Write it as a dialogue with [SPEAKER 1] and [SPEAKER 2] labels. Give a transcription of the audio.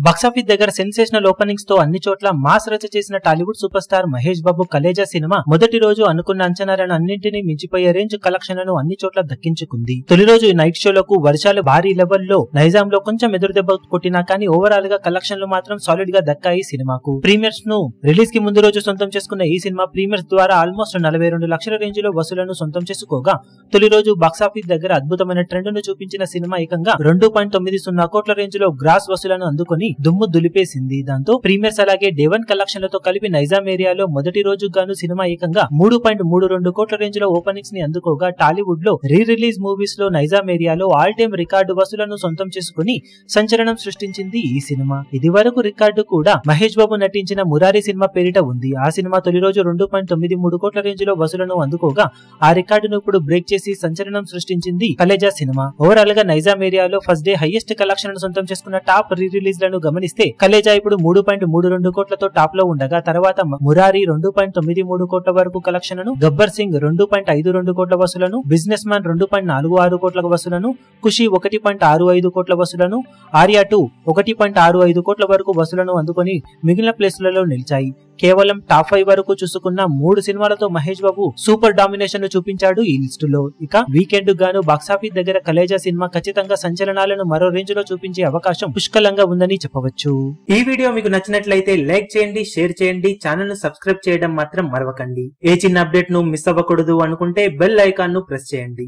[SPEAKER 1] Box office దగ్గర sensational openings తో అన్ని చోట్ల మాస్ రచ చేసిన Tollywood super star Mahesh Babu Khaleja cinema మొదటి రోజు అనుకున్న అంచనాలను అన్నింటినీ మించిపోయే రేంజ్ కలెక్షన్లను అన్ని చోట్ల దక్కించుకుంది. తొలి రోజు నైట్ షోలకు వర్షాలు భారీ లెవెల్లో నైజాంలో కొంచెం ఎదురు దెబ్బ కొట్టినా కానీ ఓవరాల్ గా కలెక్షన్లు మాత్రం సాలిడ్ గా దక్కాయి సినిమాకు. ప్రీమియర్స్ ను రిలీజ్ కి ముందు రోజు సొంతం చేసుకున్న ఈ సినిమా ప్రీమియర్స్ ద్వారా ఆల్మోస్ట్ 42 లక్షల రేంజ్ లో వసూలను సొంతం చేసుకోగా తొలి రోజు బాక్సాఫీస్ దగ్గర అద్భుతమైన ట్రెండ్ ను చూపించిన సినిమా ఏకంగా 2.90 కోట్ల రేంజ్ లో గ్రాస్ వసూలను అందుకుని దుమ్ము దులిపేసింది. దాంతో ప్రీమియర్స్ అలాగే డే 1 కలెక్షన్లతో కలిపి నైజాం ఏరియాలో మొదటి రోజు గాను సినిమా ఏకంగా 3.32 కోట్ల రేంజ్ లో ఓపెనింగ్స్ ని అందుకోగా టాలీవుడ్ లో రీ రిలీజ్ మూవీస్ లో నైజాం ఏరియాలో ఆల్ టైమ్ రికార్డు వసూలను సొంతం చేసుకుని సంచలనం సృష్టించింది ఈ సినిమా. ఇది వరకు రికార్డు కూడా మహేష్ బాబు నటించిన మురారి సినిమా పేరిట ఉంది. ఆ సినిమా తొలి రోజు 2.93 కోట్ల రేంజ్ లో వసూలను అందుకోగా ఆ రికార్డును ఇప్పుడు బ్రేక్ చేసి సంచలనం సృష్టించింది కలేజా సినిమా. ఓవరాల్ గా నైజాం ఏరియాలో ఫస్ట్ డే హైయెస్ట్ కలెక్షన్ సొంతం చేసుకున్న టాప్ రీ రిలీజ్ లను గమనిస్తే కలేజా ఇప్పుడు 3.32 కోట్లతో టాప్ లో ఉండగా తర్వాత మురారి 2.93 కోట్ల వరకు కలెక్షన్, గబ్బర్ సింగ్ 2.52 కోట్ల వసూలను, బిజినెస్ మ్యాన్ 2.46 కోట్ల వసూలను, ఖుషి 1.65 కోట్ల వసూలను, ఆర్యా 2 1.65 కోట్ల వరకు వసూలను అందుకొని మిగిలిన ప్లేస్లలో నిలిచాయి. కేవలం టాప్ 5 వరకు చూసుకున్న 3 సినిమాలతో మహేష్ బాబు సూపర్ డామినేషన్ ను చూపించాడు ఈ లిస్టు లో. ఇక వీకెండ్ గాను బాక్సాఫీస్ దగ్గర కలేజా సినిమా ఖచ్చితంగా సంచలనాలను మరో రేంజ్ లో చూపించే అవకాశం పుష్కలంగా ఉందని చెప్పవచ్చు. ఈ వీడియో మీకు నచ్చినట్లయితే లైక్ చేయండి, షేర్ చేయండి, ఛానల్ ను సబ్స్క్రైబ్ చేయడం మాత్రం మరవకండి. ఏ చిన్న అప్డేట్ ను మిస్ అవ్వకూడదు అనుకుంటే బెల్ ఐకాన్ ను ప్రెస్ చేయండి.